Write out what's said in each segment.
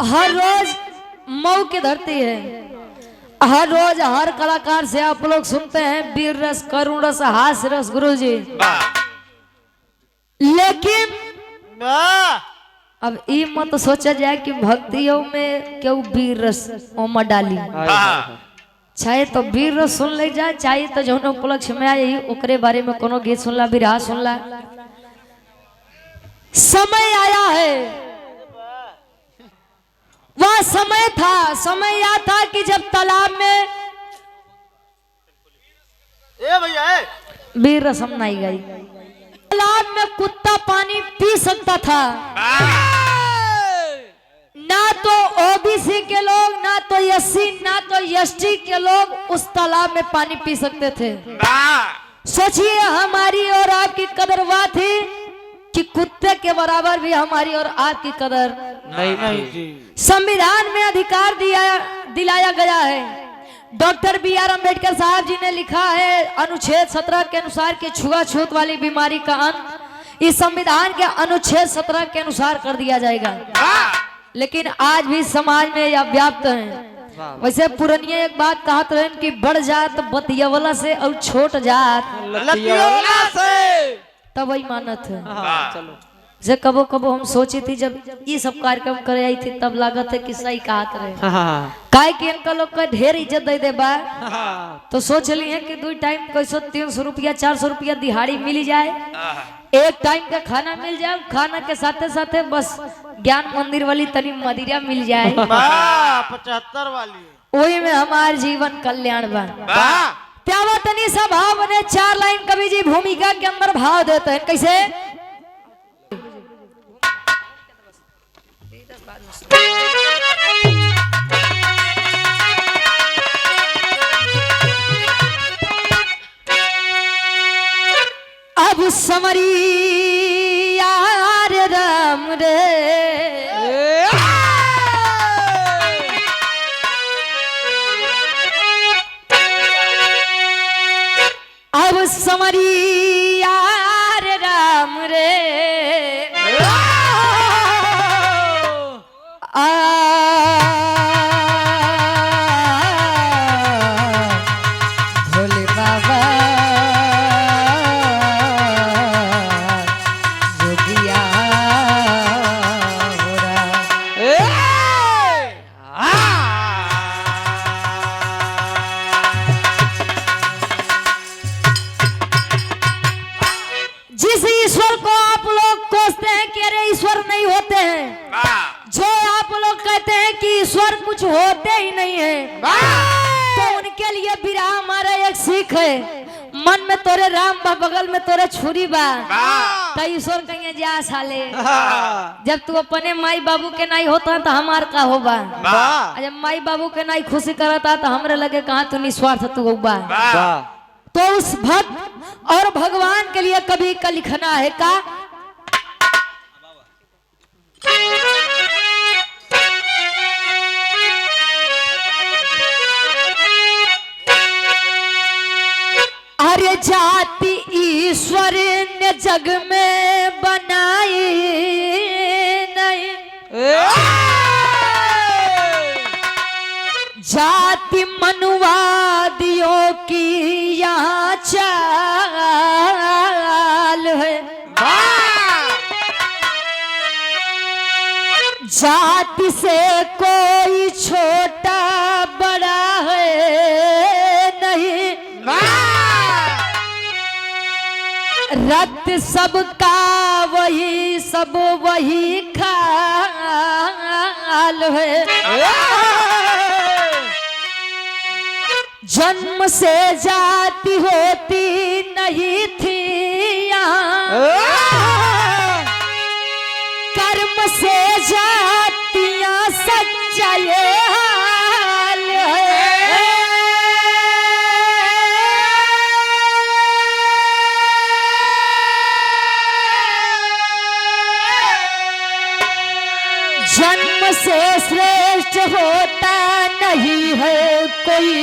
हर रोज मऊ की धरती है, हर रोज हर कलाकार से आप लोग सुनते हैं वीर रस, करुण रस, हास्य रस गुरुजी। लेकिन अब ये मत सोचा जाए कि भक्तियों में क्यों वीर रस ओमा डाली, चाहे तो वीर रस सुन ले जाए, चाहे तो जो उपलक्ष्य में आए ओकरे बारे में कोनो गीत सुनला, बिरहा सुनला। समय आया है, वह समय याद था कि जब तालाब में वीर रस हम नहीं गई, तालाब में कुत्ता पानी पी सकता था, ना तो ओबीसी के लोग, ना तो एससी, ना तो एसटी के लोग उस तालाब में पानी पी सकते थे। सोचिए हमारी और आपकी कदरवा थी कि कुत्ते के बराबर भी हमारी और आपकी कदर नहीं। संविधान में अधिकार दिलाया गया है। Doctor B R. अम्बेडकर साहब जी ने लिखा है अनुच्छेद 17 के अनुसार कि छुआछूत वाली बीमारी का अंत इस संविधान के अनुच्छेद 17 के अनुसार कर दिया जाएगा। लेकिन आज भी समाज में यह व्याप्त है। वैसे पुरनिया एक बात कहते रहे कि बड़ जात बतियवला से और छोट जात लतियवला से, तब वही मानत है। चलो जे कबो कबो हम सोची थी जब ये सब कार्यक्रम करे आई थी तब लागत है कि सही कहत रहे, काय कि इनका लोग का ढेर इज्जत दे दे बा, तो सोच ली है कि 2 टाइम कैसे 300 रुपया 400 रुपया दिहाड़ी मिल जाए, एक टाइम का खाना मिल जाए, खाना के साथे साथे बस ज्ञान मंदिर वाली तनी मदिरा मिल जाए 75 वाली, वही में हमार जीवन कल्याण बा। त्यावा तनी सा भाव बने 4 लाइन कवि जी भूमिका के अंदर भाव देते हैं कैसे। अब समरी यार राम रे, अब समरी यार राम रे, भोले बाबा जोगिया हो रहा। जिस ईश्वर को आप लोग कोसते हैं कि अरे ईश्वर नहीं होते हैं, जो आप लोग कहते हैं कि ईश्वर कुछ होते ही नहीं है, तो उनके लिए बिरहा हमारा एक सीख है। मन में तोरे राम बा, बगल में तोरे छुरी बा, तो ईश्वर कहीं जा साले। जब तू अपने माई बाबू के नहीं होता तो हमार का होबा, जब माई बाबू के नहीं खुशी करता तो हमरे लगे कहाँ तू निस्वार्थ तू होबा। तो उस भक्त और भगवान के लिए कभी का लिखना है का, अरे जाति ईश्वर ने जग में बनाई नहीं, जाति मनुवादियों की यहाँ चाल है। जाति से कोई छोटा बड़ा है नहीं, रक्त सबका वही सब वही खाल है। जन्म से जाति होती नहीं थी यहाँ, कर्म से जातियां सच्चा ये हाल है। जन्म से श्रेष्ठ होता नहीं है कोई,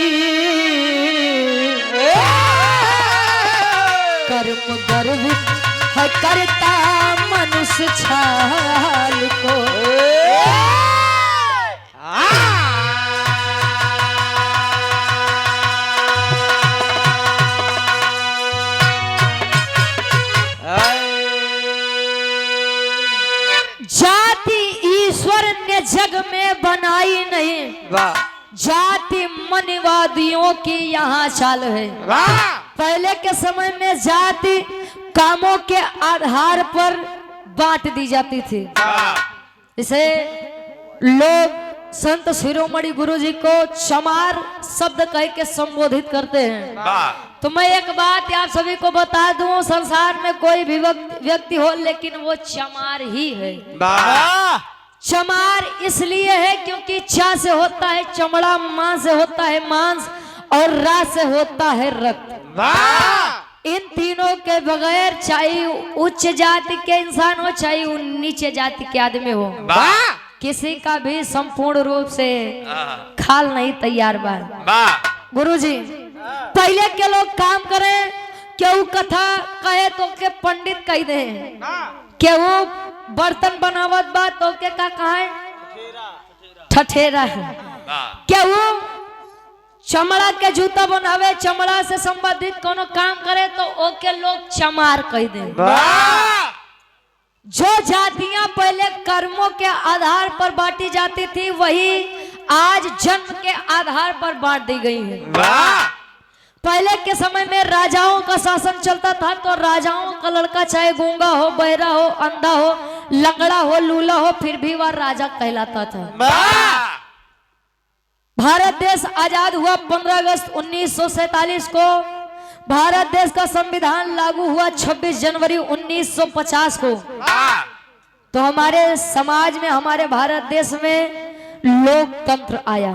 कर्म गर्वित है करता मनुष्य छाल को। जग में बनाई नहीं, जाति मनवादियों की यहाँ चाल है। पहले के समय में जाति कामों के आधार पर बांट दी जाती थी। इसे लोग संत शिरोमणि गुरु जी को चमार शब्द कह के संबोधित करते हैं। तो मैं एक बात आप सभी को बता दूं, संसार में कोई भी व्यक्ति हो लेकिन वो चमार ही है। चमार इसलिए है क्योंकि चा से होता है चमड़ा, मां से होता है मांस और रा से होता है रक्त। इन तीनों के बगैर चाहे उच्च जाति के इंसान हो चाहे नीचे जाति के आदमी हो, किसी का भी संपूर्ण रूप से खाल नहीं तैयार बा। गुरुजी पहले के लोग काम करें, क्यों कथा कहे तो के पंडित कह दे, क्यों बर्तन बनावत बा तो के का कहे ठठेरा है, क्यों चमड़ा के जूता बनावे, चमड़ा से संबंधित कोनो काम करे तो ओके लोग चमार कह दे। जो जातियां पहले कर्मों के आधार पर बांटी जाती थी वही आज जन्म के आधार पर बांट दी गई है। पहले के समय में राजाओं का शासन चलता था तो राजाओं का लड़का चाहे गूंगा हो, बहरा हो, अंधा हो, लंगड़ा हो, लूला हो, फिर भी वह राजा कहलाता था। भारत देश आजाद हुआ 15 अगस्त 1947 को। भारत देश का संविधान लागू हुआ 26 जनवरी 1950 को। तो हमारे समाज में, हमारे भारत देश में लोकतंत्र आया।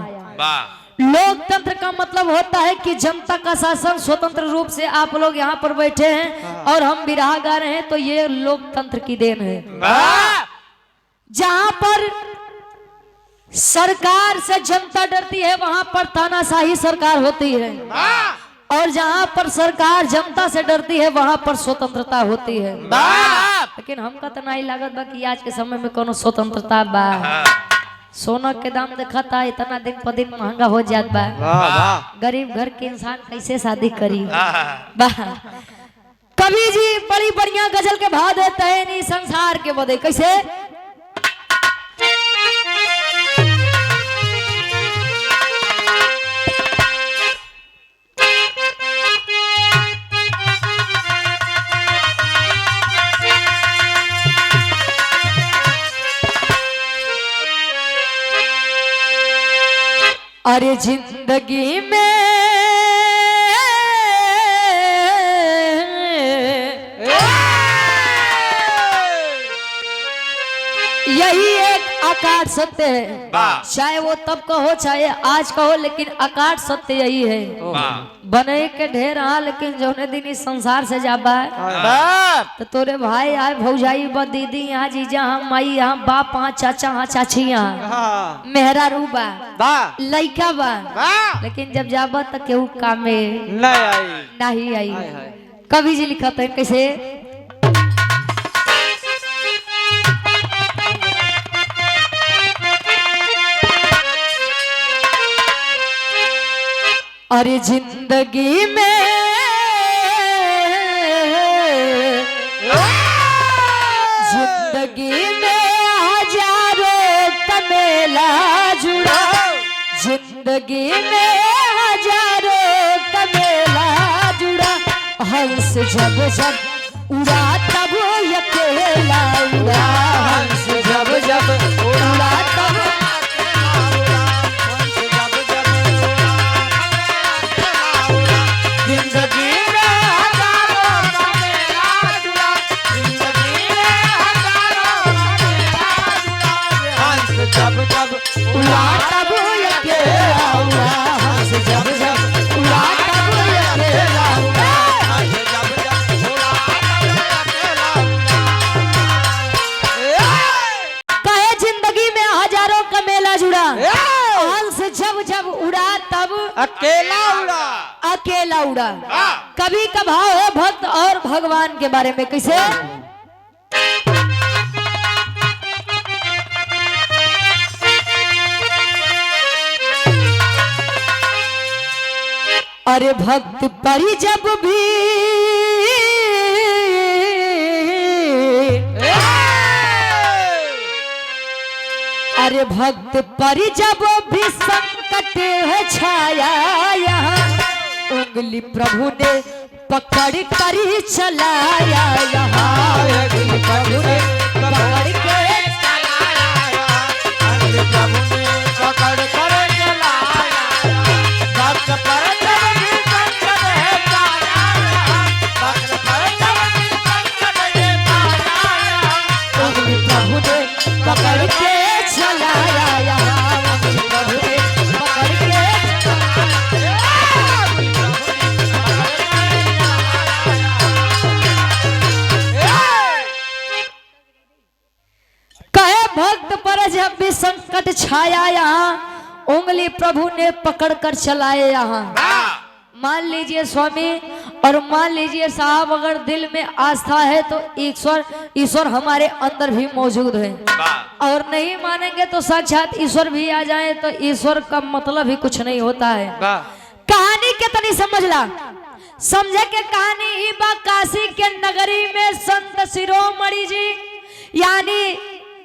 लोकतंत्र का मतलब होता है कि जनता का शासन स्वतंत्र रूप से, आप लोग यहाँ पर बैठे हैं और हम बिरहा गा रहे हैं तो ये लोकतंत्र की देन है। जहां पर सरकार से जनता डरती है वहां पर तानाशाही सरकार होती है, और जहां पर सरकार जनता से डरती है वहां पर स्वतंत्रता होती है। लेकिन हमका तो नहीं लागत बा कि आज के समय में कोनो स्वतंत्रता बा। सोना के दाम देखा था इतना दिन पर दिन महंगा हो जात बा। गरीब घर के इंसान कैसे शादी करी बा। कवि जी बड़ी बढ़िया गजल के भाव देते हैं नहीं संसार के बदे कैसे। अरे जिंदगी में यही एक अकाट सत्य है, चाहे वो तब का हो चाहे आज का हो, लेकिन अकाट सत्य यही है। बने के ढेर हाँ, लेकिन जौने दिन इस संसार से जाबा तो तोरे भाई आए, भौजाई बा, दीदी यहाँ, जीजा यहाँ, माई यहाँ, बाप यहाँ, चाचा यहाँ, चाची यहाँ, मेहरा रू बा, लइका बा, लेकिन जब जाबा तो केहू कामे नहीं आई। कवि जी लिखा है कैसे। अरे जिंदगी में हजारों कमेला जुड़ा, जिंदगी में हजारों कमेला जुड़ा, हंस जब जब उड़ा तब अकेला उड़ा, हंस जब जब उड़ा तब अकेला उड़ा। कभी का भाव है भक्त और भगवान के बारे में कैसे। अरे भक्त परी जब भी अरे भक्त पर जब भी संकट है छाया यहाँ, उंगली प्रभु ने पकड़ कर चलाया यहाँ, उंगली प्रभु ने पकड़ के प्रभु ने पकड़ कर चलाया, भक्त पर जब भी संकट है छाया, भक्त पर जब भी संकट है छाया, उंगली प्रभु ने पकड़ के चलाया यहाँ, उंगली प्रभु ने पकड़ के कहे भक्त पर जब भी संकट छाया यहाँ, उंगली प्रभु ने पकड़ कर चलाए यहाँ। मान लीजिए स्वामी और मान लीजिए साहब, अगर दिल में आस्था है तो ईश्वर हमारे अंदर भी मौजूद है, और नहीं मानेंगे तो साक्षात ईश्वर भी आ जाए तो ईश्वर का मतलब ही कुछ नहीं होता है। कहानी के तनी समझ ला, समझे के कहानी ही बा काशी के नगरी में संत शिरोमणि जी यानी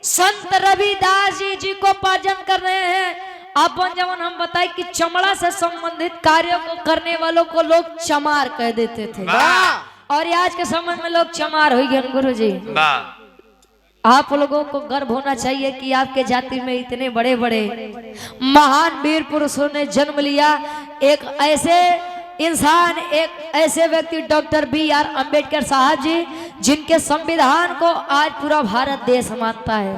संत रविदास जी को पाजन कर रहे हैं। अपन जवन हम बताए कि चमड़ा से संबंधित कार्यों को करने वालों को लोग चमार कह देते थे, और आज के समय में लोग चमार हो गए। गुरु जी आप लोगों को गर्व होना चाहिए कि आपके जाति में इतने बड़े बड़े महान वीर पुरुषों ने जन्म लिया। एक ऐसे इंसान, एक ऐसे व्यक्ति डॉक्टर B.R. अम्बेडकर साहब जी, जिनके संविधान को आज पूरा भारत देश मानता है।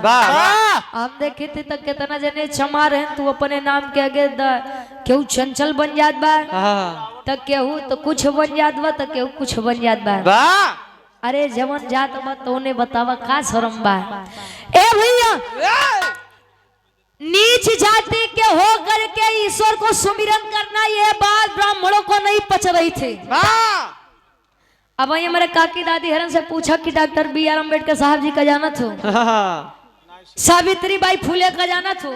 हम देखे थे तो कितना जने चमार हैं, तू अपने नाम के आगे केहू चंचल बन जात बा, तो केहू तो कुछ बन जात बा, तो केहू कुछ बन जात बा। अरे जवन जात बा तो उन्हें बतावा का शर्म बा। ए भैया, नीच जाति के हो करके ईश्वर को सुमिरन करना, ये बात ब्राह्मणों को नहीं पच रही थी। अब वही हमारे काकी दादी हरन से पूछा कि डॉक्टर B.R. अम्बेडकर साहब जी का जाना था, सावित्री बाई फुले का जाना था,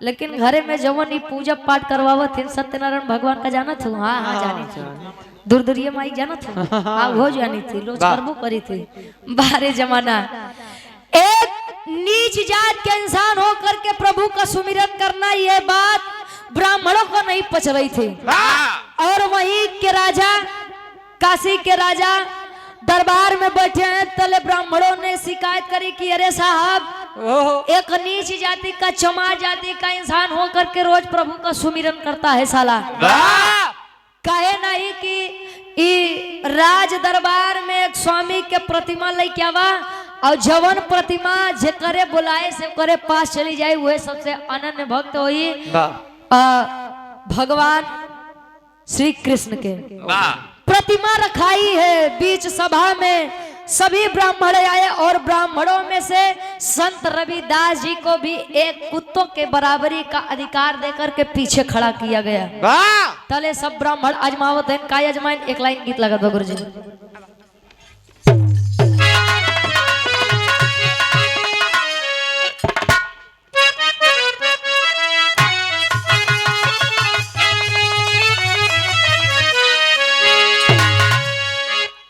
लेकिन घरे में जवन ही पूजा पाठ करवावत थे सत्यनारायण भगवान का जाना था। हाँ हाँ जानी थी, दुर्दुरिया माई जाना था, हाँ वो जानी थी, लोग करबो करी थी। बाहरे जमाना एक नीच जात के इंसान होकर के प्रभु का सुमिरन करना, ये बात ब्राह्मणों को नहीं पच रही थी। और वहीं के राजा, काशी के राजा दरबार में बैठे हैं, तले ब्राह्मणों ने शिकायत करी कि अरे साहब, एक नीच जाति का, चमार जाति का इंसान होकर के रोज प्रभु का सुमिरन करता है साला। कहे नहीं कि राज दरबार में एक स्वामी के प्रतिमा लेके आवा, और जवन प्रतिमा जे करे बुलाए से करे पास चली जाए, वह सबसे अनन्य भक्त होई भगवान श्री कृष्ण के। प्रतिमा रखाई है बीच सभा में, सभी ब्राह्मण आए, और ब्राह्मणों में से संत रविदास जी को भी एक कुत्तों के बराबरी का अधिकार देकर के पीछे खड़ा किया गया। तले सब ब्राह्मण आजमावत है, काय आजमाइन, एक लाइन गीत लगा दो गुरु जी।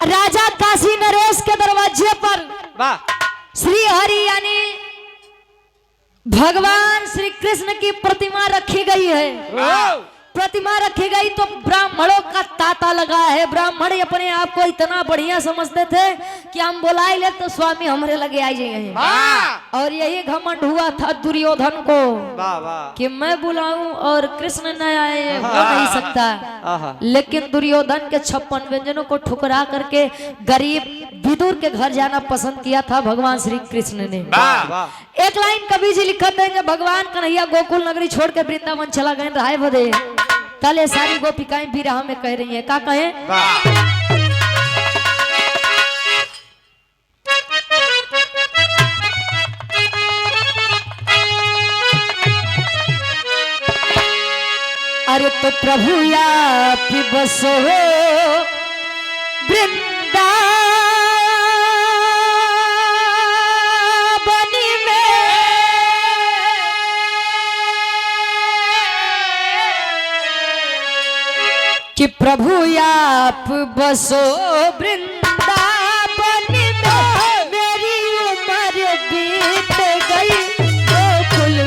राजा काशी नरेश के दरवाजे पर श्री हरि यानी भगवान श्री कृष्ण की प्रतिमा रखी गई है। प्रतिमा रखी गई तो ब्राह्मणों का तांता लगा है। ब्राह्मण अपने आप को इतना बढ़िया समझते थे कि हम बुलाए ले तो स्वामी हमारे लगे आ जाए, और यही घमंड हुआ था दुर्योधन को कि मैं बुलाऊं और कृष्ण न आए, हो नहीं सकता। लेकिन दुर्योधन के 56 व्यंजनों को ठुकरा करके गरीब विदुर के घर जाना पसंद किया था भगवान श्री कृष्ण ने। एक लाइन कवि जी लिखत है, भगवान कन्हैया गोकुल नगरी छोड़ के वृंदावन चला गए राय बदे, तले सारी गोपिकाएं भी राह में कह रही हैं, का कहें? अरे तो प्रभु आप बसो वृंदावन में, कि प्रभु आप बसो वृंदावन में, मेरी उम्र बीत गई गोकुल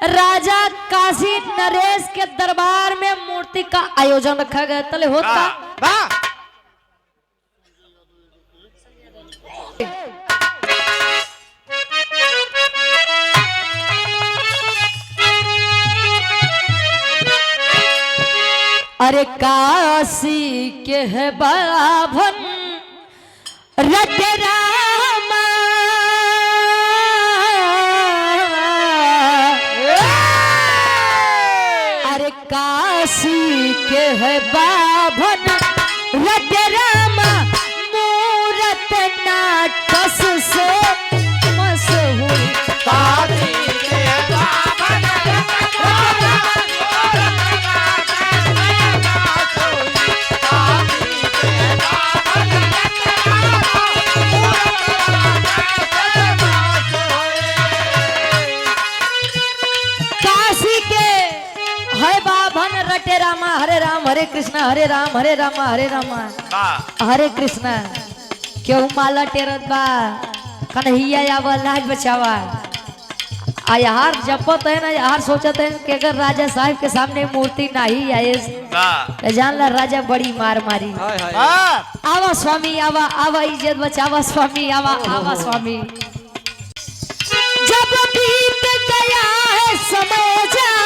राजा काशी नरेश के दरबार में मूर्ति का आयोजन रखा गया। तले होता वाह अरे काशी के है बाभन रट रामा अरे काशी के है बाभन रट रामा मूरत नाटस से मशहूर काशी के बाभन रटे रामा हरे राम हरे कृष्णा हरे राम हरे रामा हरे कृष्णा क्यों माला टेरत बा कन्हैया आवा लाज बचावा आ यार जपत है ना यार सोचते हैं कि अगर राजा साहब के सामने मूर्ति नहीं आए तो जान ला राजा बड़ी मार मारी। आवा स्वामी आवा आवा इज्जत बचावा स्वामी आवा आवा स्वामी। जब बीत गया है समय जावा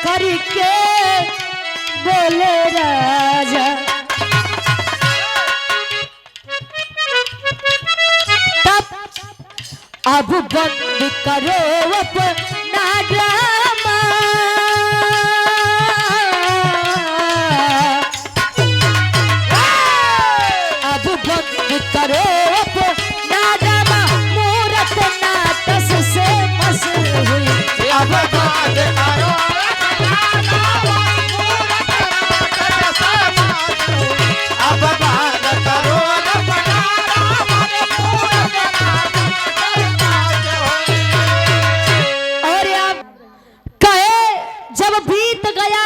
करके बोले राजा तब अब बंद करो अपना ड्रामा अब बंद करो अपना ड्रामा मूरत नाटस से मशहूर हुई। अब बंद करो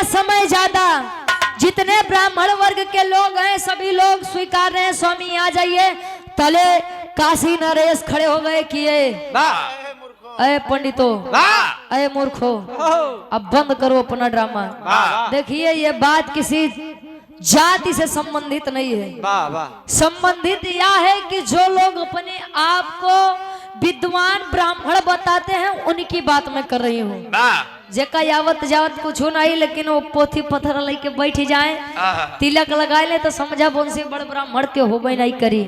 समय ज्यादा जितने ब्राह्मण वर्ग के लोग हैं सभी लोग स्वीकार रहे हैं स्वामी आ जाइए। तले काशी नरेश खड़े हो गए किए अरे पंडितों अरे मूर्खो अब बंद करो अपना ड्रामा। देखिए ये बात किसी जाति से संबंधित नहीं है, संबंधित यह है कि जो लोग अपने आप को विद्वान ब्राह्मण बताते हैं उनकी बात मैं कर रही हूँ। जेका यावत जावत कुछ नहीं लेकिन वो पोथी पत्थर लेके बैठ जाए तिलक लगाए ले तो समझा उनसे बड़ ब्राह्मण के हो नहीं करी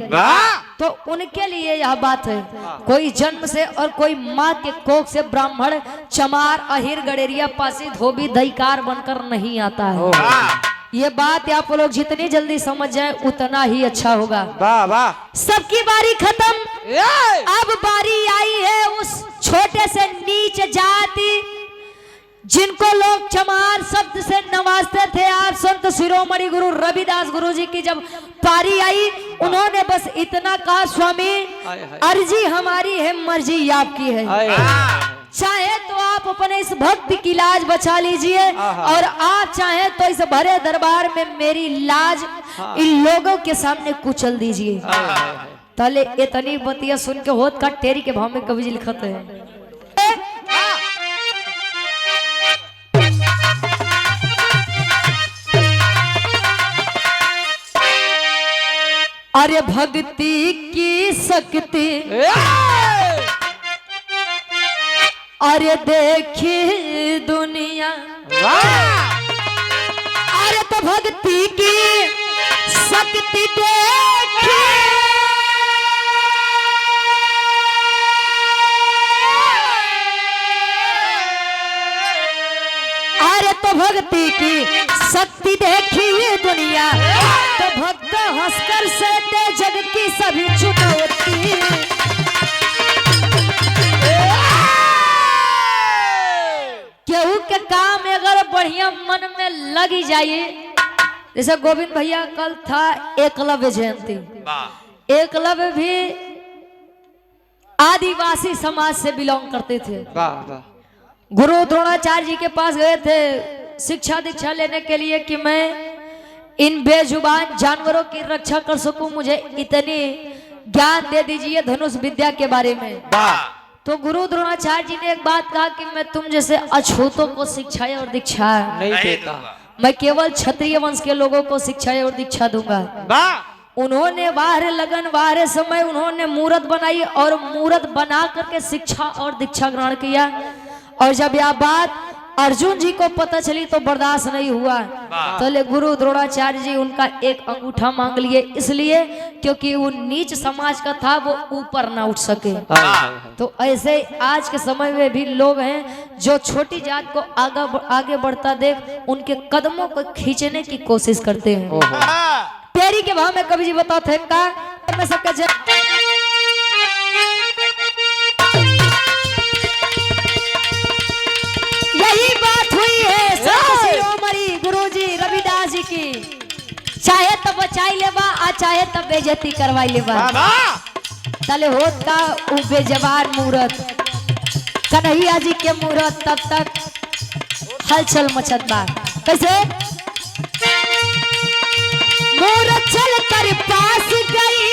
तो उनके लिए यह बात है। कोई जन्म से और कोई माँ के कोख से ब्राह्मण चमार अहिर गडेरिया पासी धोबी दहीकार बनकर नहीं आता है। ये बात आप लोग जितनी जल्दी समझ जाए उतना ही अच्छा होगा। सबकी बारी खत्म, अब बारी आई है उस छोटे से नीच जाति जिनको लोग चमार शब्द से नवाजते थे। आप संत शिरोमणि गुरु रविदास गुरु जी की जब पारी आई उन्होंने बस इतना कहा स्वामी अर्जी हमारी है मर्जी आपकी है, चाहे तो आप अपने इस भक्ति की लाज बचा लीजिए और आप चाहे तो इस भरे दरबार में मेरी लाज इन लोगों के सामने कुचल दीजिए। तले इतनी बतिया सुन के होत का टेरी के भाव में कवि जी लिखत है अरे भक्ति की शक्ति अरे देखी दुनिया अरे तो भक्ति की शक्ति देखी अरे तो भक्ति की शक्ति देखी दुनिया तो भक्त हंसकर सहते जग की सभी चुनौती। केहू के काम अगर बढ़िया मन में लगी जाए जैसे गोविंद भैया कल था एकलव्य जयंती। एकलव्य भी आदिवासी समाज से बिलोंग करते थे। गुरु द्रोणाचार्य जी के पास गए थे शिक्षा दीक्षा लेने के लिए कि मैं इन बेजुबान जानवरों की रक्षा कर सकूं, मुझे इतनी ज्ञान दे दीजिए धनुष विद्या के बारे में। तो गुरु द्रोणाचार्य जी ने एक बात कहा कि मैं तुम जैसे अछूतों को शिक्षा और दीक्षा नहीं देता, मैं केवल क्षत्रिय वंश के लोगों को शिक्षा और दीक्षा दूंगा। उन्होंने बाहर लगन बाहर समय उन्होंने मूर्त बनाई और मूर्त बना करके शिक्षा और दीक्षा ग्रहण किया। और जब यह बात अर्जुन जी को पता चली तो बर्दाश्त नहीं हुआ, तो ले गुरु द्रोणाचार्य जी उनका एक अंगूठा मांग लिए, इसलिए क्योंकि वो नीच समाज का था, वो ऊपर ना उठ सके। तो ऐसे आज के समय में भी लोग हैं जो छोटी जात को आगे बढ़ता देख उनके कदमों को खींचने की कोशिश करते हैं। तेरी के भाव में कवि जी बताते हैं का मैं सबके यही बात हुई है शिरोमणि गुरुजी रविदास जी की, चाहे तब बचाई लेबा आ चाहे तब बेइज्जती करवाई लेबा। तले होत का उ बेजवान मूरत कन्हैया जी के मूरत तब तक हलचल मचत बा। कैसे मूरत चल कर पास गई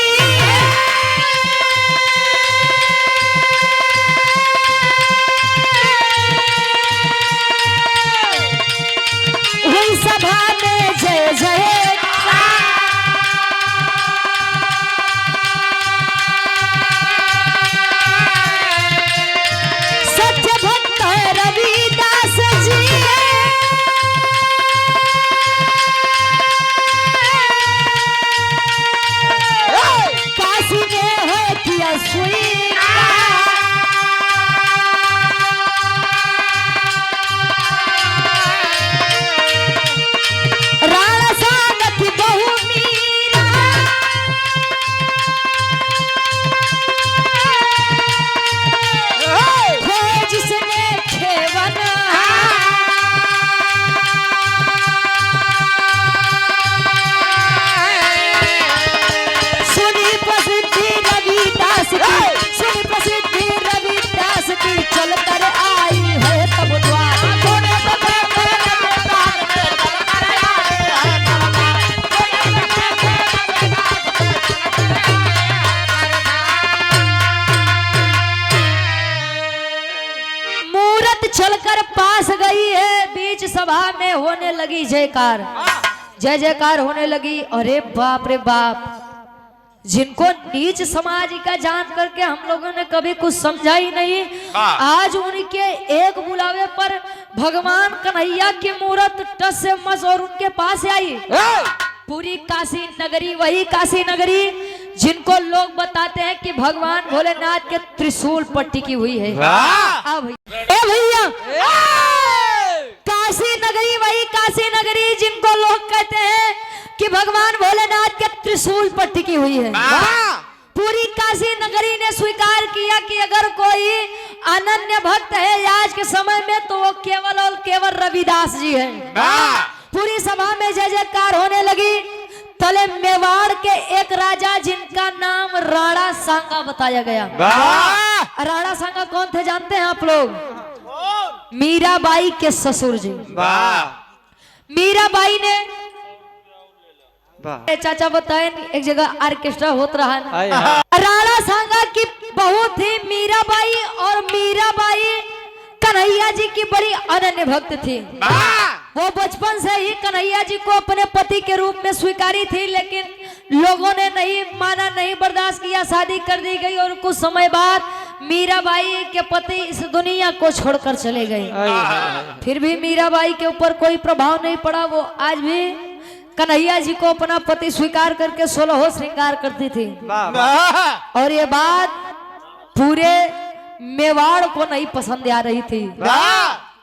हुई सभा में जय जय सत्य भक्त है रविदास जी काशी में है किया सुई चलकर पास गई है, बीच सभा में होने लगी जयकार, जय जयकार होने लगी। अरे बाप रे बाप, जिनको नीच समाज का जान करके हम लोगों ने कभी कुछ समझा ही नहीं, आज उनके एक बुलावे पर भगवान कन्हैया की मूर्त टस से मस और उनके पास आई। पूरी काशी नगरी, वही काशी नगरी जिनको लोग बताते हैं कि भगवान भोलेनाथ के त्रिशूल पर टिकी हुई है। भैया काशी नगरी, वही काशी नगरी जिनको लोग कहते हैं कि भगवान भोलेनाथ के त्रिशूल पर टिकी हुई है। पूरी काशी नगरी ने स्वीकार किया कि अगर कोई अनन्य भक्त है आज के समय में तो वो केवल और केवल रविदास जी है। पूरी सभा में जय जयकार होने लगी। तले मेवाड़ के एक राजा जिनका नाम राणा सांगा बताया गया। राणा सांगा कौन थे जानते हैं आप लोग? मीराबाई के ससुर जी। मीराबाई ने चाचा बताए एक जगह ऑर्केस्ट्रा होता रहा है। राणा सांगा की बहू थी मीराबाई और मीराबाई कन्हैया जी की बड़ी अनन्य भक्त थी। वो बचपन से ही कन्हैया जी को अपने पति के रूप में स्वीकारी थी, लेकिन लोगों ने नहीं माना, नहीं बर्दाश्त किया, शादी कर दी गई और कुछ समय बाद मीराबाई के पति इस दुनिया को छोड़कर चले गए। फिर भी मीराबाई के ऊपर कोई प्रभाव नहीं पड़ा, वो आज भी कन्हैया जी को अपना पति स्वीकार करके 16 श्रृंगार करती थी। और ये बात पूरे मेवाड़ को नहीं पसंद आ रही थी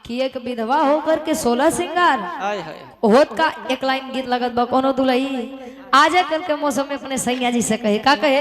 कि एक विधवा होकर के 16 श्रृंगार होत का। एक लाइन गीत लगत बा, कोनो दुलही आजा करके मौसम में अपने सैया जी से कहे, का कहे?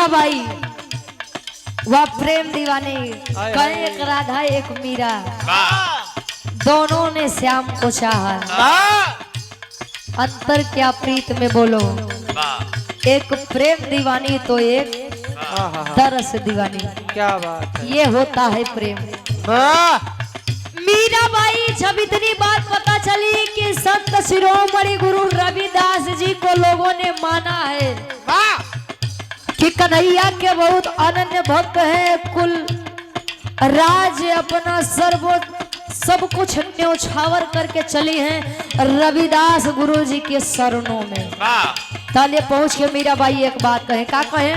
मीराबाई वह प्रेम दीवानी, हाय, कहीं हाय। एक राधा एक मीरा, दोनों ने श्याम को चाहा। अंतर क्या प्रीत में बोलो, एक प्रेम दीवानी तो एक तरस दीवानी। क्या बात है। ये होता है प्रेम। मीराबाई जब इतनी बात पता चली कि संत शिरोमणि गुरु रविदास जी को लोगों ने माना है कि कन्हैया के बहुत अनन्य भक्त हैं, कुल राज अपना सब कुछ न्योछावर करके चली हैं रविदास गुरु जी के शरणों में। ताले पहुंच के मीराबाई एक बात कहे, क्या कहे?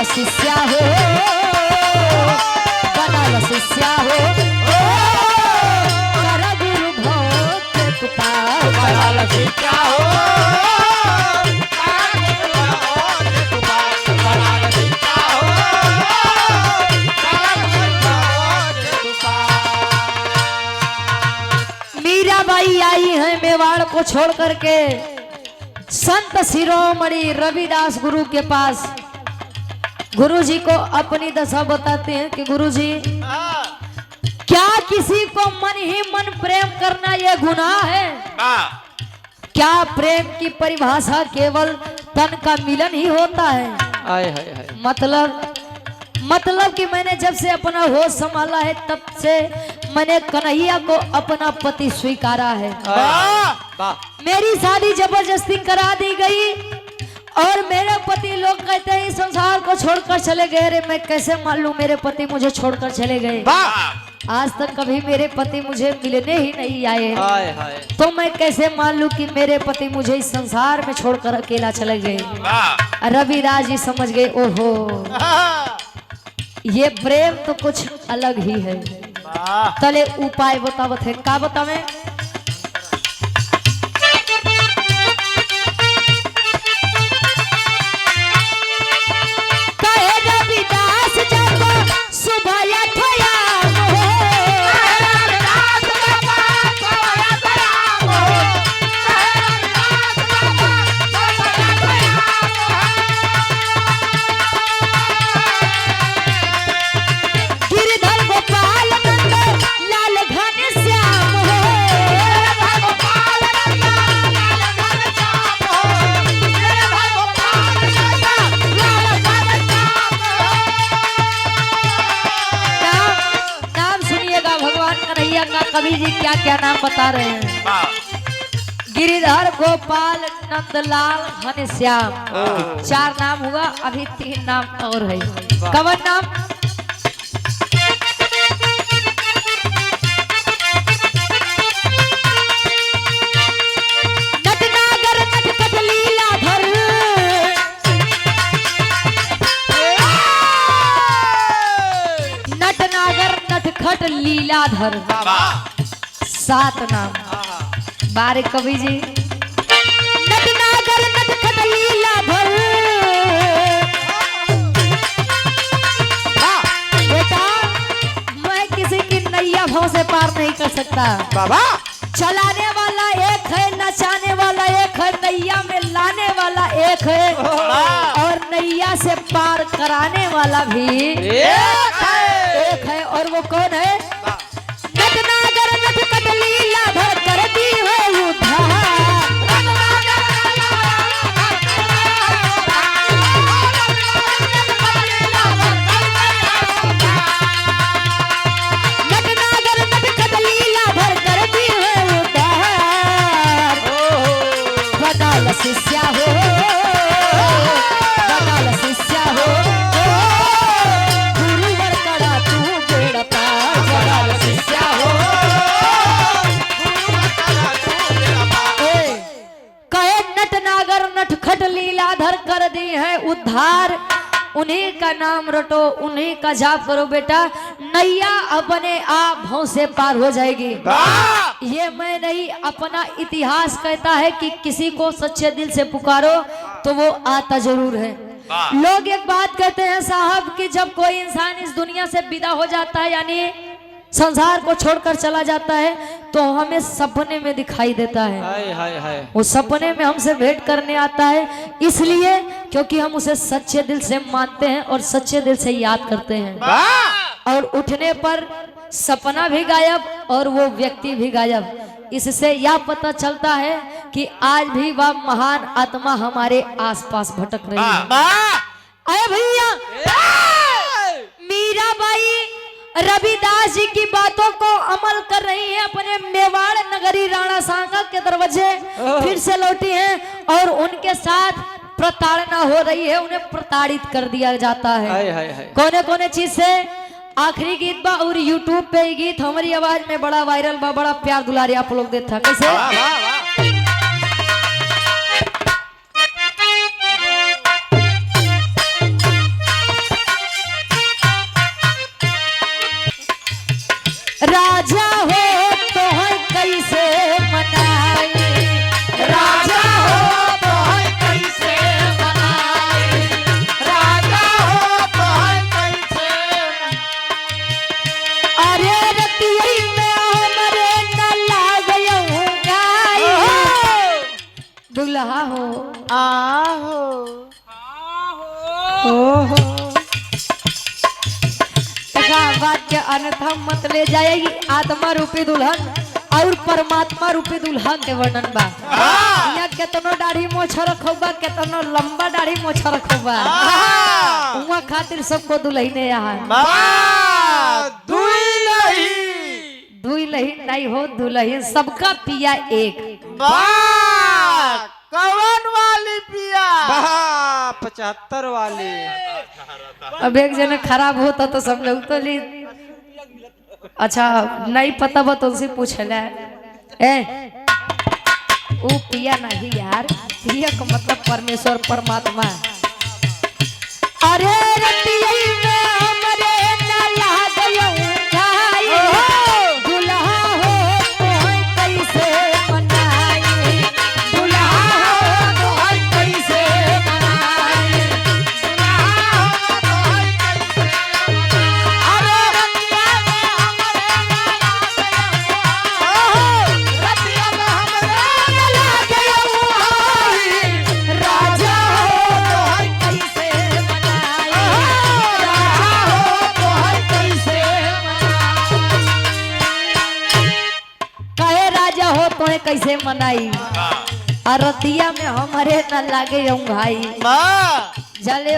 शिष्या हो बना शिष्या हो कर गुरु भक्त कृपा बना शिष्या हो मीराबाई आई है मेवाड़ को छोड़ करके संत शिरोमणि रविदास गुरु के पास। गुरु जी को अपनी दशा बताते हैं कि गुरु जी क्या किसी को मन ही मन प्रेम करना यह गुनाह है? क्या प्रेम की परिभाषा केवल तन का मिलन ही होता है? आए हाय हाय। मतलब कि मैंने जब से अपना होश संभाला है तब से मैंने कन्हैया को अपना पति स्वीकारा है। मेरी शादी जबरदस्ती करा दी गई और मेरे पति लोग कहते हैं इस संसार को छोड़कर चले गए। रे मैं कैसे मान लूं मेरे पति मुझे छोड़कर चले गए? आज तक कभी मेरे पति मुझे मिलने ही नहीं आए। हाय हाय। तो मैं कैसे मान लूं कि मेरे पति मुझे इस संसार में छोड़कर अकेला चले गए? रविदास जी समझ गए, ओहो ये प्रेम तो कुछ अलग ही है। तले उपाय बतावत है, का बतावे? कवि जी क्या क्या नाम बता रहे हैं? गिरिधर, गोपाल, नंदलाल, घनश्याम, 4 नाम हुआ। अभी 3 नाम और है। कवन नाम? नटनागर, नटखट, लीलाधर, नटनागर, नटखट, लीलाधर, 7 नाम। बारे कवि जी। नटनागर, नटखट, लीलाधर। बेटा मैं किसी की नैया भाव से पार नहीं कर सकता। बाबा चलाने वाला एक है, नचाने वाला एक है, नैया में लाने वाला है और नैया से पार कराने वाला भी एक है। और वो कौन है? नटनागर नटखट लीला भर कर दी है उद्धार। नटनागर नटखट लीला भर कर दी है उद्धार। बदल शिष्या हो, बदल शिष्या हो, गुरुवर करा तू बेड़ा पार। बदल शिष्या हो, कहे नटनागर नटखट लीलाधर कर दी है उद्धार। उन्हीं का नाम रटो, उन्हीं का जाप करो बेटा, नैया अपने आप भाव से पार हो जाएगी। ये मैं नहीं, अपना इतिहास कहता है कि किसी को सच्चे दिल से पुकारो तो वो आता जरूर है। लोग एक बात कहते हैं साहब कि जब कोई इंसान इस दुनिया से विदा हो जाता है, यानी संसार को छोड़कर चला जाता है, तो हमें सपने में दिखाई देता है। हाय हाय हाय। वो सपने में हमसे भेंट करने आता है, इसलिए क्योंकि हम उसे सच्चे दिल से मानते हैं और सच्चे दिल से याद करते हैं। और उठने पर सपना भी गायब और वो व्यक्ति भी गायब। इससे यह पता चलता है कि आज भी वह महान आत्मा हमारे आसपास भटक रही है। अरे भैया, मीराबाई रविदास जी की बातों को अमल कर रही है, अपने मेवाड़ नगरी राणा सांगा के दरवाजे फिर से लौटी हैं और उनके साथ प्रताड़ना हो रही है, उन्हें प्रताड़ित कर दिया जाता है। कोने कोने चीज से। आखिरी गीत बा और यूट्यूब पे ये गीत हमारी आवाज में बड़ा वायरल बा, बड़ा प्यार दुलारी आप लोग देखा कैसे। राजा हो तो है कैसे मनाई, राजा हो तो है कैसे मनाई, राजा हो तो है कैसे। अरे रतियई में हमरे न लागयऊ गाई। दुल्हा हो आहो हो बात के अन्यथा मत ले जाएगी। आत्मा रूपी दुल्हन और परमात्मा रूपी दुल्हा के वर्णन बा। यहाँ केतनो दाढ़ी मोछ रखोबा, केतनो लंबा दाढ़ी मोछ रखोबा, उहाँ खातिर सबको दुल्हने यहाँ दुल्ही नहीं हो, दुल्हन सबका पिया एक। कौन वाली पिया? 75 वाली। अब एक जने खराब होता तो सब लोग तो ली। अच्छा नहीं पता बा तुमसे पूछला ए, वो पिया नहीं यार, पिया का मतलब परमेश्वर परमात्मा। अरे रतियई में हमरे न लागयऊ गाई, दुल्हा हो तो है कैसे मनाई, दुल्हा हो तो है कैसे मनाई, दुल्हा हो तो है कैसे मनाई। अरे रतिया में हमरे न लागयऊ गाई, राजा हो तो है कैसे मनाई, राजा हो तो है कैसे मनाई। कहे राजा हो तो है कैसे मनाई, रतिया में हमारे न लागे भाई। जले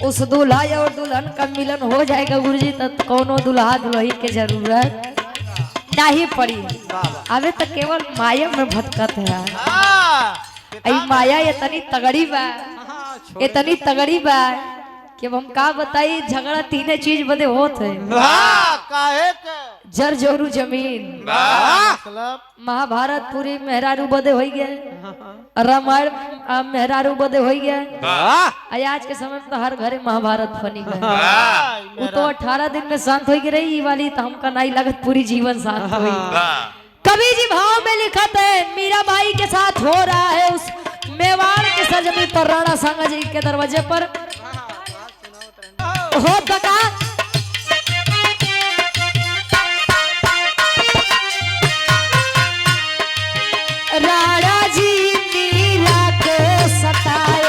उस दूल्हा और दुल्हन का मिलन हो जाएगा गुरुजी, तब कोनो दुल्हा दुल्ही के जरूरत नहीं पड़ी। अबे तो केवल माया में भटकत है। आई माया इतनी तगड़ी बा, इतनी तगड़ी बा कि अब हम का बताई। झगड़ा तीने चीज बदे होत है, काहे के? जर जोरू जमीन। मतलब महाभारत पूरी मेहरारू बदे हो गया, रामायण मेहरारू बदे हो गया। आज के समय में तो हर घरे महाभारत बनी गए। वो तो 18 दिन में शांत हो गई रही, ये वाली तो हमका नहीं लगत पूरी जीवन शांत हुई। कवि जी भाव में लिखत है, मीराबाई के साथ हो रहा है उस मेवाड़ के सजनी तो राणा सांगा जी के दरवाजे पर हो तका। राणा जी मीरा को सताए,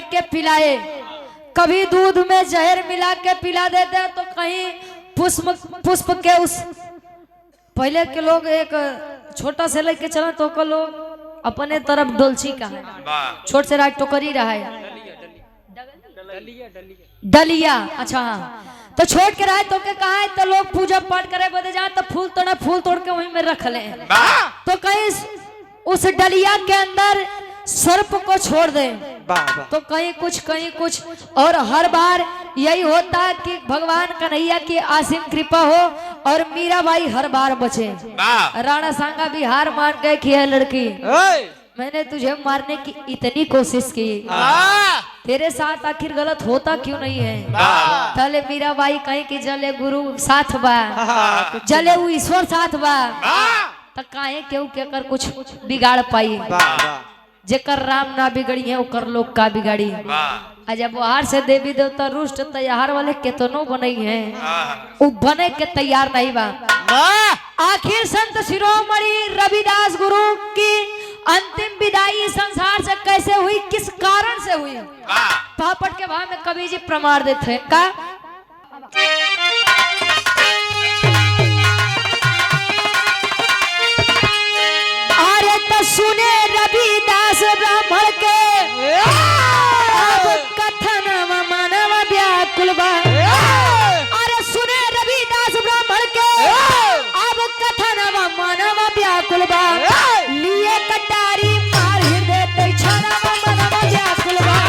फेंक के पिलाए, कभी दूध में जहर मिला के पिला देते हैं, तो कहीं पुष्प के उस पहले के लोग एक छोटा से लेके चला तो को लोग अपने तरफ डोलची का है, छोट से राज टोकरी रहा है डलिया। अच्छा हाँ, तो छोड़ के रहा तो के कहा है, तो लोग पूजा पाठ करे बदे जाए तो फूल तोड़ के वहीं में रख ले, तो कहीं उस डलिया के अंदर सर्प को छोड़ दे, तो कहीं कुछ और हर बार यही होता है कि भगवान कन्हैया की असीम कृपा हो और मीराबाई हर बार बचे। राणा सांगा भी हार मान गए कि है लड़की, मैंने तुझे मारने की इतनी कोशिश की, तेरे साथ आखिर गलत होता क्यों नहीं है। तले मीराबाई कहीं कि जले गुरु साथ बा, जले वो ईश्वर साथ बा, तो काहे केहू के कर कुछ बिगाड़ पाई, जेकर राम ना बिगड़ी है ओकर लोग का बिगाड़ी। जब बाहर से देवी देवता रुष्ट तैयार वाले केतनो बने हैं, वो बने के तैयार नहीं बा। आखिर संत शिरोमणि रविदास गुरु की अंतिम विदाई संसार से कैसे हुई, किस कारण से हुई, पापड़ के भाव में कवि जी प्रमाण देते हैं का। अरे तो सुने रविदास ब्राह्मण के अब कथन मानव व्याकुल बा। अरे सुने रविदास ब्राह्मण के अब कथन मानव व्याकुल बा, लिए कटारी मार हृदय ते छाना मानव व्याकुल बा।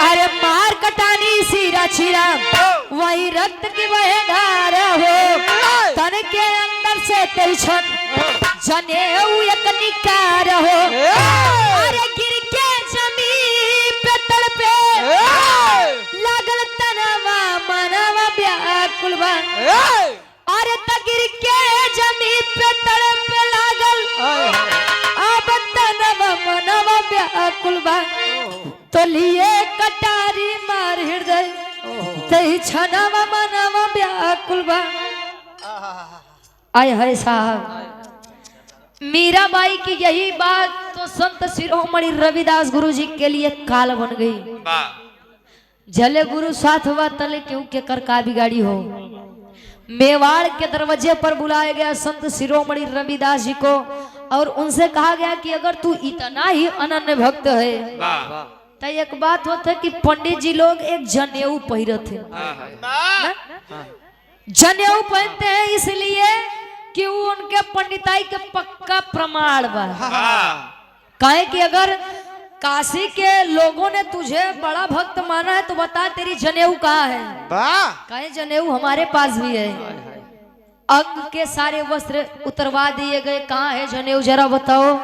अरे मार कटानी सिरा छिरा वही रक्त की वह धार हो, तन के अंदर से तेछन जने एक निकार हो। अरे गिर के जमीन पे तड़पे लागल तनवा मनवा व्याकुल बा। अरे त गिर के जमीन पे तड़पे लागल अब तनवा मनवा व्याकुल बा, तो लिए कटारी मार हृदय ते छनवा मनवा व्याकुल बा। आय हाय साहब, मीराबाई की यही बात तो संत शिरोमणि रविदास गुरु जी के लिए काल बन गई। जले गुरु साथ हुआ तले क्यों के कर का बिगाड़ी हो। मेवाड़ के दरवाजे पर बुलाया गया संत शिरोमणि रविदास जी को और उनसे कहा गया कि अगर तू इतना ही अनन्य भक्त है तो एक बात होता है कि पंडित जी लोग एक जनेऊ पहनते हैं, जनेऊ पहनते हैं इसलिए कि वो उनके पंडिताई के पक्का प्रमाण बा। काहे कि अगर काशी के लोगों ने तुझे बड़ा भक्त माना है तो बता तेरी जनेऊ कहाँ है। काहे जनेऊ हमारे पास भी है, अंग के सारे वस्त्र उतरवा दिए गए, कहाँ है जनेऊ जरा बताओ।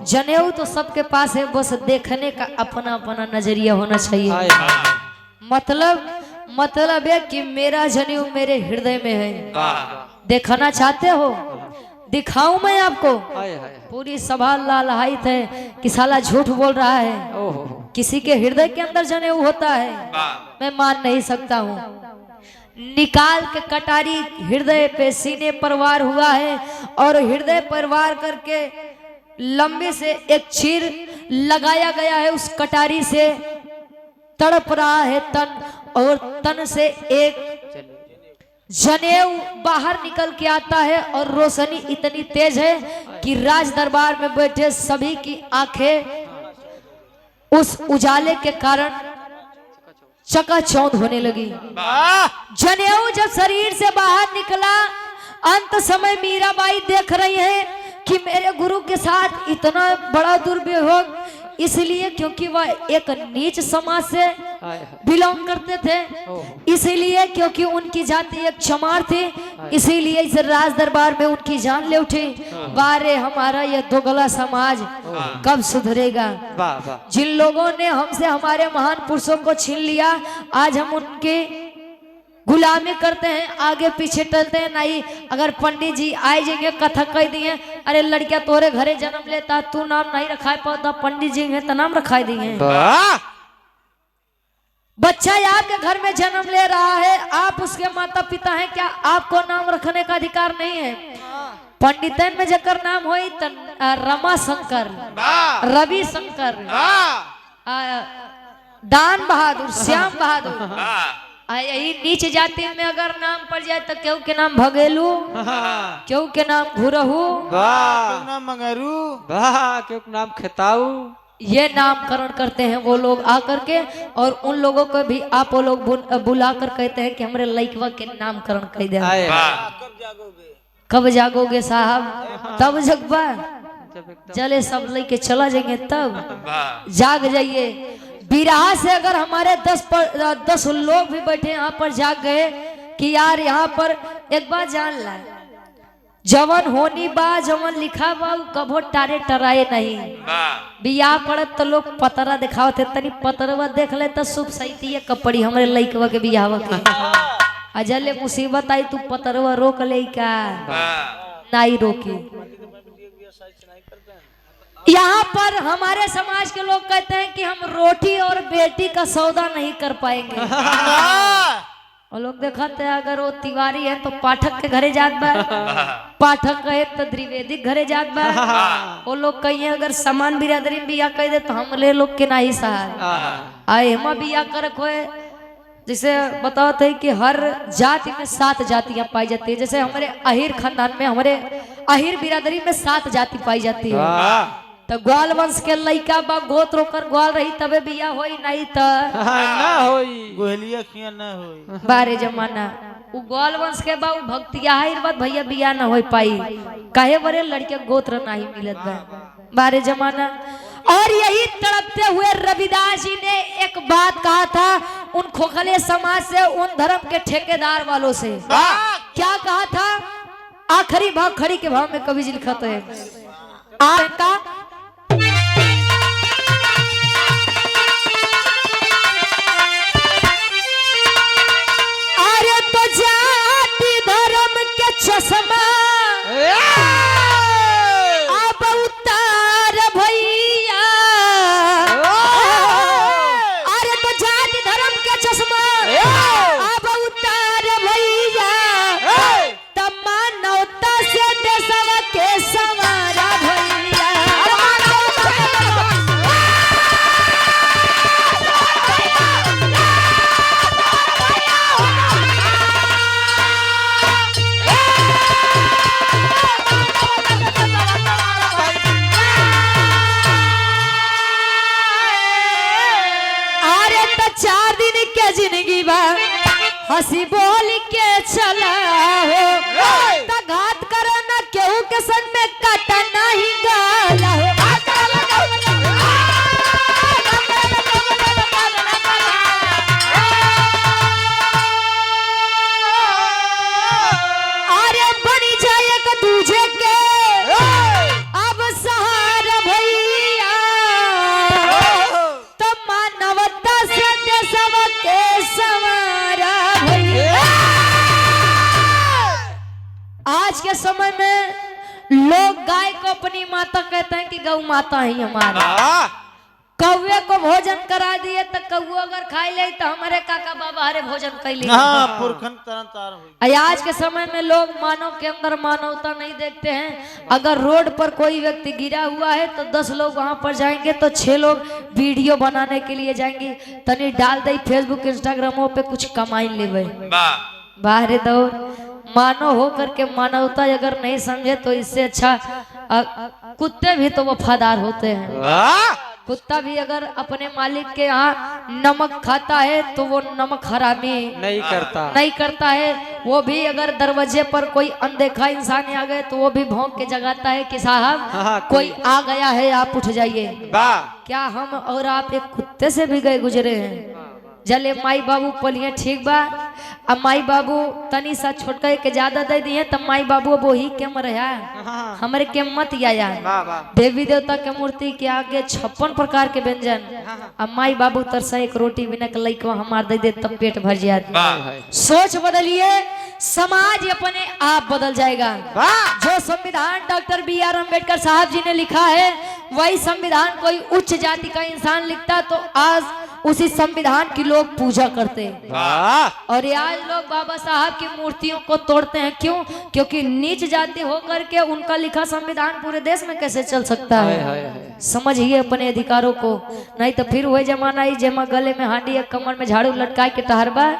जनेऊ तो सबके पास है, बस देखने का अपना अपना नजरिया होना चाहिए। मतलब है कि मेरा जनेऊ मेरे हृदय में है। देखना चाहते हो दिखाऊं मैं आपको। पूरी सभा लालहाइत है कि साला झूठ बोल रहा है, किसी के हृदय के अंदर जनेऊ होता है, मैं मान नहीं सकता हूँ। निकाल के कटारी हृदय पे सीने पर वार हुआ है और हृदय पर वार करके लंबे से एक चीर लगाया गया है, उस कटारी से तड़प रहा है तन और तन से एक जनेऊ बाहर निकल के आता है और रोशनी इतनी तेज है कि राज दरबार में बैठे सभी की आंखें उस उजाले के कारण चकाचौंध होने लगी। जनेऊ जब शरीर से बाहर निकला, अंत समय मीराबाई देख रही है कि मेरे गुरु के साथ इतना बड़ा दुर्व्यवहार, इसलिए क्योंकि वह एक नीच समाज से बिलोंग करते थे, इसीलिए क्योंकि उनकी जाति एक चमार थी, इसीलिए इस राज दरबार में उनकी जान ले उठी। बारे हमारा ये दोगला समाज कब सुधरेगा। जिन लोगों ने हमसे हमारे महान पुरुषों को छीन लिया, आज हम उनके गुलामी करते हैं, आगे पीछे टलते हैं। नहीं, अगर पंडित जी आए जाएंगे कथक कह दिए, अरे लड़किया तोरे घरे जन्म लेता, तू नाम नहीं रखा पाता, पंडित जी है तो नाम रखा दिए। बच्चा आपके घर में जन्म ले रहा है, आप उसके माता पिता हैं, क्या आपको नाम रखने का अधिकार नहीं है? पंडितन में जकर नाम हो रमा शंकर, रवि शंकर, दान बहादुर, श्याम बहादुर, यही नीच जाति में अगर नाम पड़ जाए तो केहू के नाम भगेलू, केहू के नाम घुरहू, केहू नाम मंगरू, केहू के नाम खेताऊ, ये नामकरण करते हैं वो लोग आकर के। और उन लोगों को भी आप वो लोग बुलाकर कहते हैं कि हमारे लइकवा के नामकरण कर दे। कब जागोगे साहब? तब जगबा, चले सब लेके चला जाएंगे तब जाग जाइए। बिरहा से अगर हमारे 10 लोग भी बैठे यहाँ पर जाग गए कि यार यहाँ पर एक बार जान ला, जवन होनी बा जवन लिखा बा कभो टारे टराए नहीं। बियाह पड़त तो लोग पतरा दिखावत थे, तनी पतरवा देख ले तो शुभ सही कपड़ी हमारे लइकवा के बियाह के। अजले मुसीबत आई तू पतरवा रोक ले का? नहीं रोकी। यहाँ पर हमारे समाज के लोग कहते हैं कि हम रोटी और बेटी का सौदा नहीं कर पाएंगे। और लोग दिखाते हैं अगर वो तिवारी है तो पाठक के घरे जात बा, पाठक है तो द्विवेदी घरे जात बा। वो लोग कहिए अगर समान बिरादरी बिया कह दे तो हम ले लोग के नहीं सहार आए हम बिया कर खोए। जैसे बताते हैं कि हर जाति में 7 जातियां पाई जाती है। जैसे हमारे अहिर खानदान में, हमारे अहिर बिरादरी में 7 जाति पाई जाती है। तो ग्वाल वंश के लइका बा गोत्र होकर ग्वाल रही तबे बिया होई, नहीं तो ना होई, गोहलिया खिया ना होई। बारे जमाना वो ग्वाल वंश के बा भक्तिया बात भैया बिया ना हो पाई, काहे बरे लड़के गोत्र नहीं मिलत बा बारे जमाना। और यही तड़पते हुए रविदास जी ने एक बात कहा था उन खोखले समाज से, उन धर्म के ठेकेदार वालों से। क्या कहा था? आखिरी भाव खड़ी के भाव में कवि जी लिखते हैं आपका चश्मा अब उतार भैया, अरे तो जाति धर्म के चश्मा अब उतार भैया, तब मानवता से देशवा के संवारा भैया। जिंदगी बा हंसी बोल के चला हो, घात करो ना केहू के संग में काटा नहीं गाला हो। अरे बनी जाए एक दूजे के अब सहारा भैया, तो मानवता से देशवा के संवारा भैया। आज के समय में लोग गाय को अपनी माता कहते हैं कि गौ माता ही हमारा। कौवे को भोजन करा दिए तो कौआ अगर खाई ले तो हमारे काका बाबा हरे भोजन कैले। आज के समय में लोग मानव के अंदर मानवता नहीं देखते हैं। अगर रोड पर कोई व्यक्ति गिरा हुआ है तो 10 लोग वहां पर जाएंगे तो 6 लोग वीडियो बनाने के लिए जाएंगे, तनी डाल दे फेसबुक इंस्टाग्रामों पे कुछ कमाई ले बाहर दो। मानव हो करके मानवता अगर नहीं समझे तो इससे अच्छा कुत्ते भी तो वफादार होते हैं। कुत्ता भी अगर अपने मालिक के यहाँ नमक खाता है तो वो नमक हरामी नहीं करता है। वो भी अगर दरवाजे पर कोई अनदेखा इंसान आ गए तो वो भी भौंक के जगाता है कि साहब कोई आ गया है, आप उठ जाइए। क्या हम और आप एक कुत्ते से भी गए गुजरे हैं? जले माई बाबू पलिए ठीक बा, अब माई बाबू तनी सा छोटका के ज्यादा दे दिए तब माई बाबू अब वही के मर हमारे के मत या देवी देवता के मूर्ति के आगे 56 प्रकार के व्यंजन। अब माई बाबू तरसा एक रोटी बिना के लइकवा हमार दे दे तब पेट भर जाए। सोच बदलिए, समाज अपने आप बदल जाएगा। जो संविधान डॉक्टर बी.आर. अम्बेडकर साहब जी ने लिखा है वही संविधान कोई उच्च जाति का इंसान लिखता तो आज उसी संविधान की लोग पूजा करते। और आज लोग बाबा साहब की मूर्तियों को तोड़ते हैं। क्यों? क्योंकि नीच जाति होकर के उनका लिखा संविधान पूरे देश में कैसे चल सकता है। समझिए अपने अधिकारों को, नहीं तो फिर वही जमाना ही जमा गले में हांडी या कमर में झाड़ू लटका के टहरबा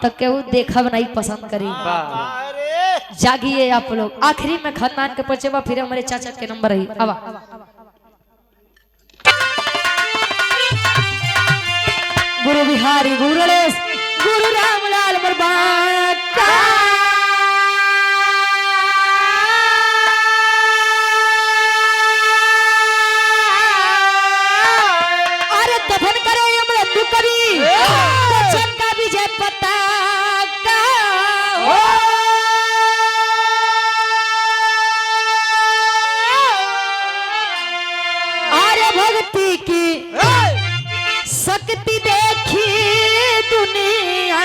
तो केहू देखा नहीं पसंद करी। जागिए आप लोग। आखिरी में खानदान के परिचय फिर हमारे चाचा के नंबर रही। अब गुरु बिहारी गुरु गणेश गुरु रामलाल बर्बाद। अरे दफन करे अमृत करी का विजय पता अरे भक्ति की शक्ति देखी दुनिया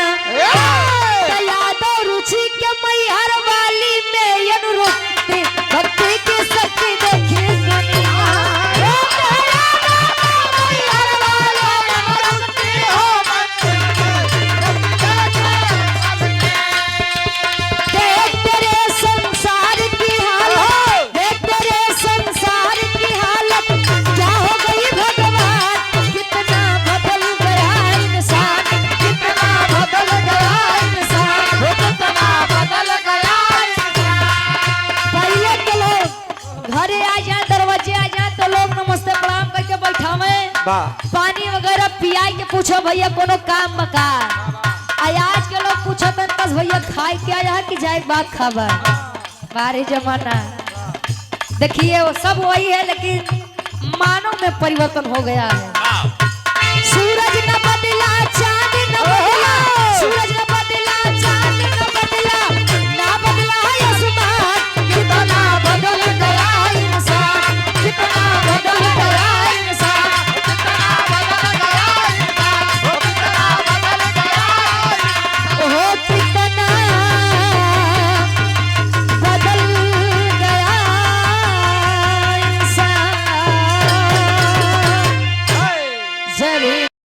यादव रुचि के मैहर वाली में अनुरूपी भक्ति की शक्ति देखी दुनिया। देख तेरे संसार की हालत, देख तेरे संसार की हालत क्या हो गई भगवान, कितना बदल गया इंसान, कितना बदल गया इंसान, कितना बदल गया इंसान। पहले के लोग घरे आ जाए, दरवाजे आ जाए तो लोग नमस्ते प्रणाम करके बैठावे, पानी वगैरह पियाई के पूछो भैया कोनो काम बका। आज के लोग पूछो बस भैया खाए के आया है कि जाए बात खाबा। बारे जमाना देखिए वो सब वही है लेकिन मानव में परिवर्तन हो गया है। सूरज